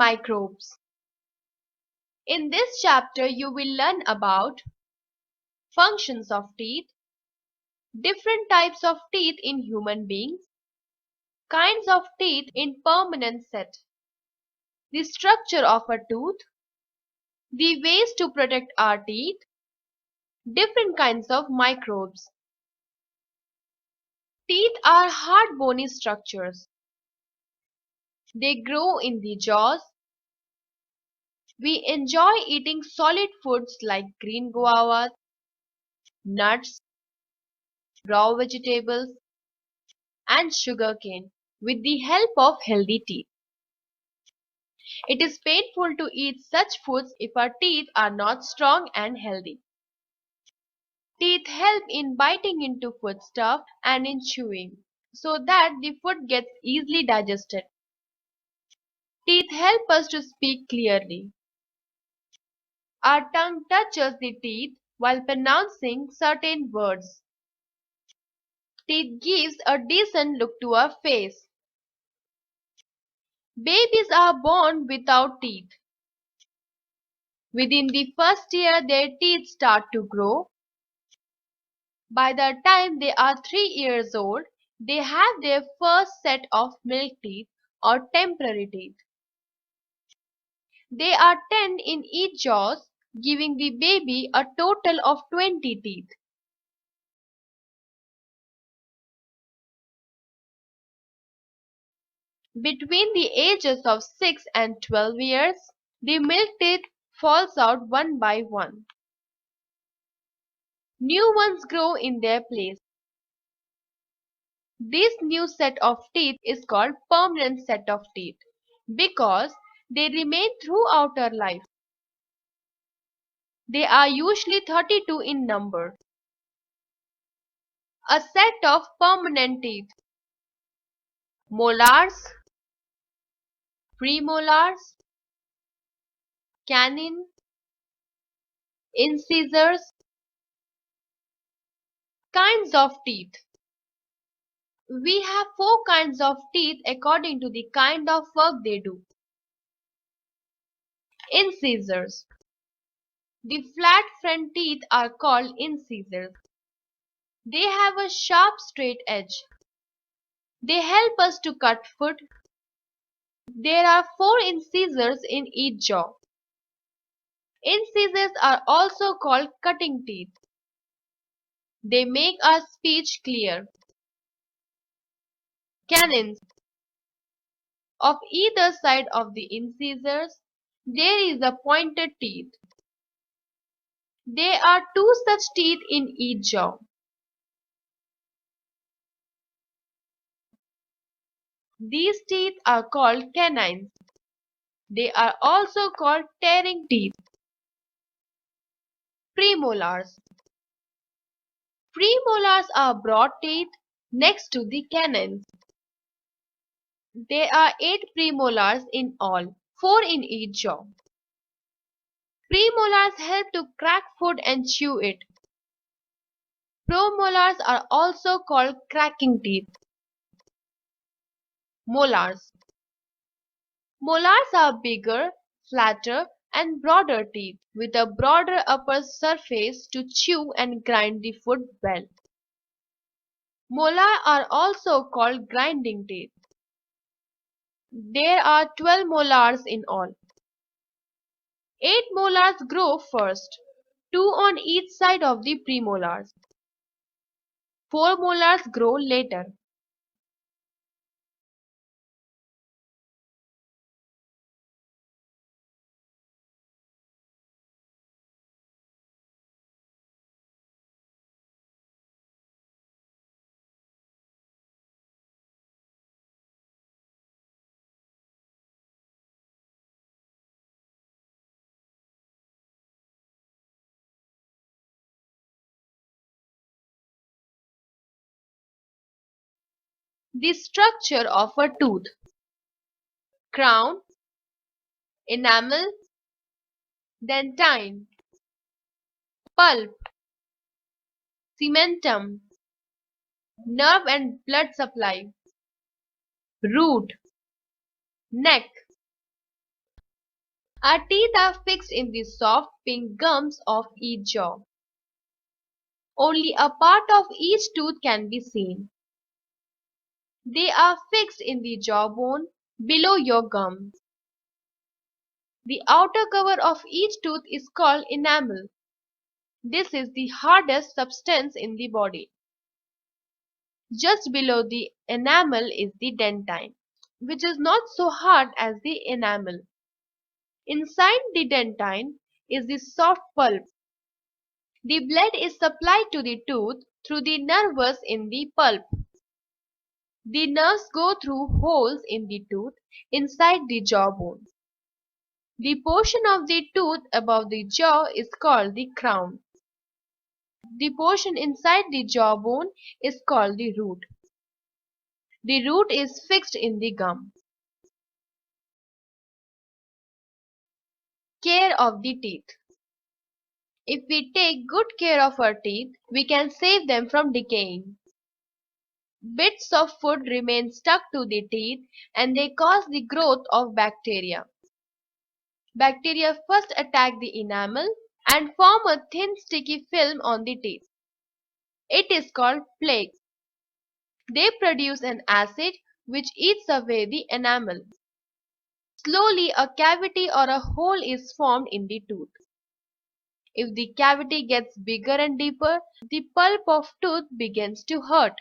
microbes. In this chapter, you will learn about functions of teeth, different types of teeth in human beings, kinds of teeth in permanent set, the structure of a tooth, the ways to protect our teeth, different kinds of microbes. Teeth are hard bony structures. They grow in the jaws. We enjoy eating solid foods like green guavas, nuts, raw vegetables, and sugarcane with the help of healthy teeth. It is painful to eat such foods if our teeth are not strong and healthy. Teeth help in biting into foodstuff and in chewing so that the food gets easily digested. Teeth help us to speak clearly. Our tongue touches the teeth while pronouncing certain words. Teeth gives a decent look to our face. Babies are born without teeth. Within the first year, their teeth start to grow. By the time they are 3 years old, they have their first set of milk teeth or temporary teeth. There are 10 in each jaws, giving the baby a total of 20 teeth. Between the ages of 6 and 12 years, the milk teeth falls out one by one. New ones grow in their place. This new set of teeth is called permanent set of teeth because they remain throughout our life. They are usually 32 in number. A set of permanent teeth: molars, premolars, canine, incisors. Kinds of teeth: we have 4 kinds of teeth according to the kind of work they do. Incisors: the flat front teeth are called incisors. They have a sharp straight edge. They help us to cut food. There are 4 incisors in each jaw. Incisors are also called cutting teeth. They make our speech clear. Canines: of either side of the incisors, there is a pointed teeth. There are 2 such teeth in each jaw. These teeth are called canines. They are also called tearing teeth. Premolars: premolars are broad teeth next to the canines. There are 8 premolars in all, 4 in each jaw. Premolars help to crack food and chew it. Premolars are also called cracking teeth. Molars: molars are bigger, flatter, and broader teeth with a broader upper surface to chew and grind the food well. Molars are also called grinding teeth. There are 12 molars in all. 8 molars grow first, 2 on each side of the premolars. 4 molars grow later. The structure of a tooth: crown, enamel, dentine, pulp, cementum, nerve and blood supply, root, neck, Our teeth are fixed in the soft pink gums of each jaw. Only a part of each tooth can be seen. They are fixed in the jawbone below your gums. The outer cover of each tooth is called enamel. This is the hardest substance in the body. Just below the enamel is the dentine, which is not so hard as the enamel. Inside the dentine is the soft pulp. The blood is supplied to the tooth through the nerves in the pulp. The nerves go through holes in the tooth inside the jawbone. The portion of the tooth above the jaw is called the crown. The portion inside the jawbone is called the root. The root is fixed in the gum. Care of the teeth. If we take good care of our teeth, we can save them from decaying. Bits of food remain stuck to the teeth and they cause the growth of bacteria. Bacteria first attack the enamel and form a thin sticky film on the teeth. It is called plaque. They produce an acid which eats away the enamel. Slowly a cavity or a hole is formed in the tooth. If the cavity gets bigger and deeper, the pulp of tooth begins to hurt.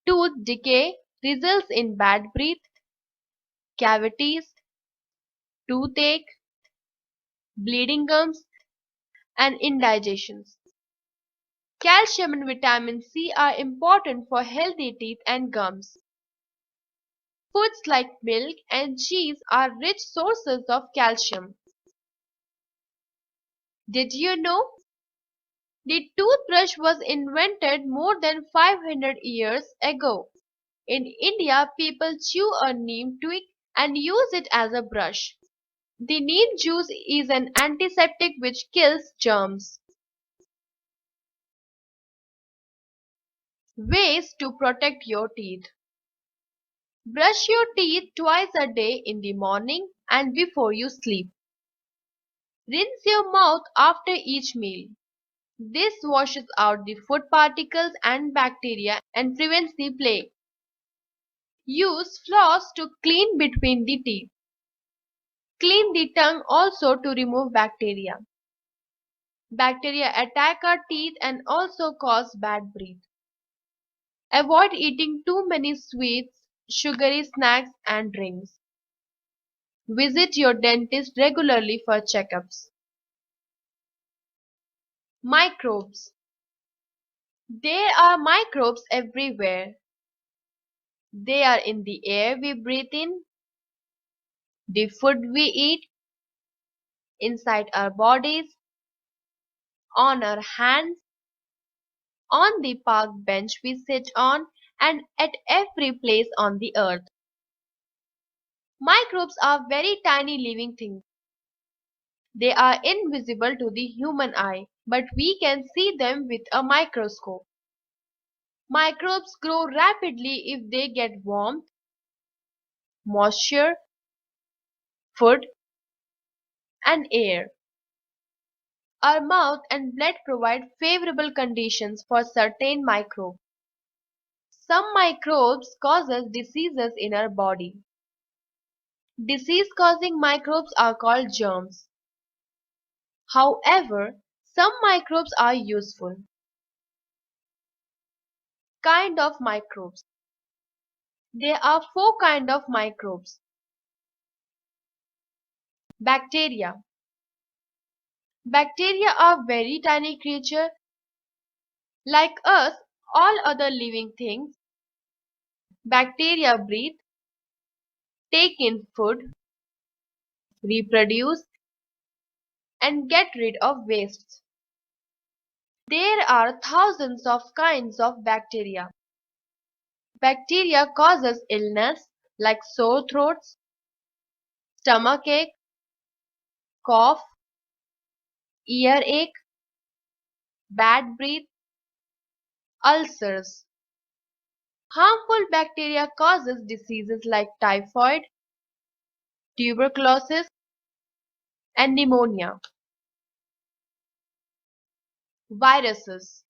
Tooth decay results in bad breath, cavities, toothache, bleeding gums, and indigestions. Calcium and vitamin C are important for healthy teeth and gums. Foods like milk and cheese are rich sources of calcium. Did you know? The toothbrush was invented more than 500 years ago. In India, people chew a neem twig and use it as a brush. The neem juice is an antiseptic which kills germs. Ways to protect your teeth. Brush your teeth twice a day in the morning and before you sleep. Rinse your mouth after each meal. This washes out the food particles and bacteria and prevents the plague. Use floss to clean between the teeth. Clean the tongue also to remove bacteria. Bacteria attack our teeth and also cause bad breath. Avoid eating too many sweets, sugary snacks and drinks. Visit your dentist regularly for checkups. Microbes. There are microbes everywhere. They are in the air we breathe in, the food we eat, inside our bodies, on our hands, on the park bench we sit on, and at every place on the earth. Microbes are very tiny living things. They are invisible to the human eye, but we can see them with a microscope. Microbes grow rapidly if they get warmth, moisture, food, and air. Our mouth and blood provide favorable conditions for certain microbes. Some microbes causes diseases in our body. Disease-causing microbes are called germs. However, some microbes are useful. Kind of microbes. There are four kinds of microbes. Bacteria. Bacteria are very tiny creatures. Like us, all other living things, bacteria breathe, take in food, reproduce, and get rid of wastes. There are thousands of kinds of bacteria. Bacteria causes illness like sore throats, stomachache, cough, earache, bad breath, ulcers. Harmful bacteria causes diseases like typhoid, tuberculosis, and pneumonia. Viruses.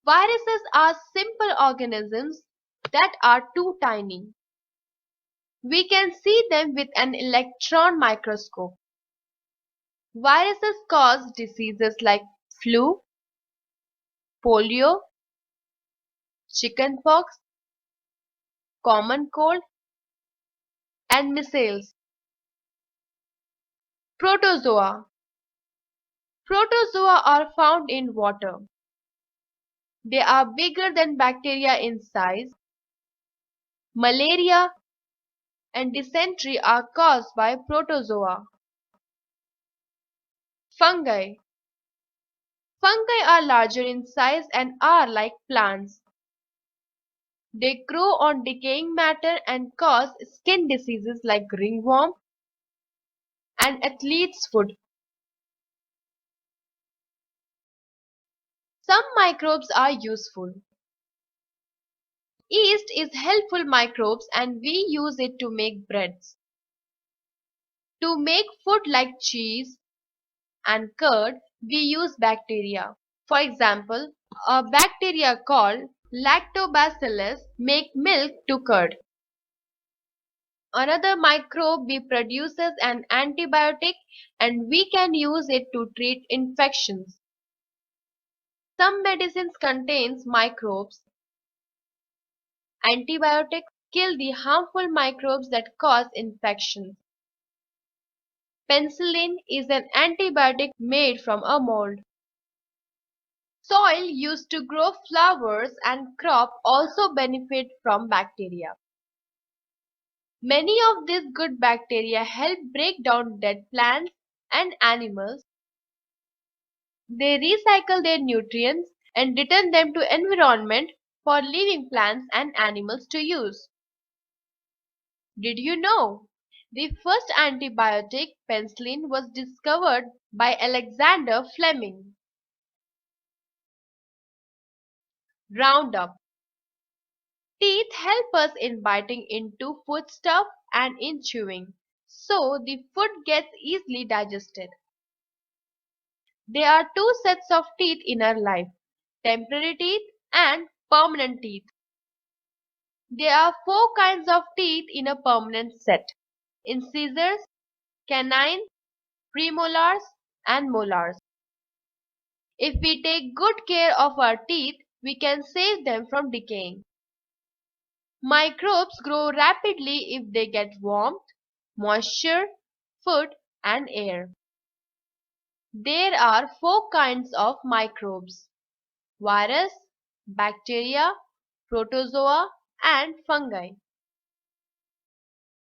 Viruses are simple organisms that are too tiny. We can see them with an electron microscope. Viruses cause diseases like flu, polio, chickenpox, common cold, and measles. Protozoa. Protozoa are found in water. They are bigger than bacteria in size. Malaria and dysentery are caused by protozoa. Fungi. Fungi are larger in size and are like plants. They grow on decaying matter and cause skin diseases like ringworm and athlete's foot. Some microbes are useful. Yeast is helpful microbes and we use it to make breads. To make food like cheese and curd, we use bacteria. For example, a bacteria called Lactobacillus make milk to curd. Another microbe we produces an antibiotic and we can use it to treat infections. Some medicines contains microbes. Antibiotics kill the harmful microbes that cause infections. Penicillin is an antibiotic made from a mold. Soil used to grow flowers and crop also benefit from bacteria. Many of these good bacteria help break down dead plants and animals. They recycle their nutrients and return them to environment for living plants and animals to use. Did you know? The first antibiotic, penicillin, was discovered by Alexander Fleming. Roundup. Teeth help us in biting into foodstuff and in chewing, so the food gets easily digested. There are two sets of teeth in our life, temporary teeth and permanent teeth. There are four kinds of teeth in a permanent set: incisors, canines, premolars, and molars. If we take good care of our teeth, we can save them from decaying. Microbes grow rapidly if they get warmth, moisture, food, and air. There are four kinds of microbes: virus, bacteria, protozoa, and fungi.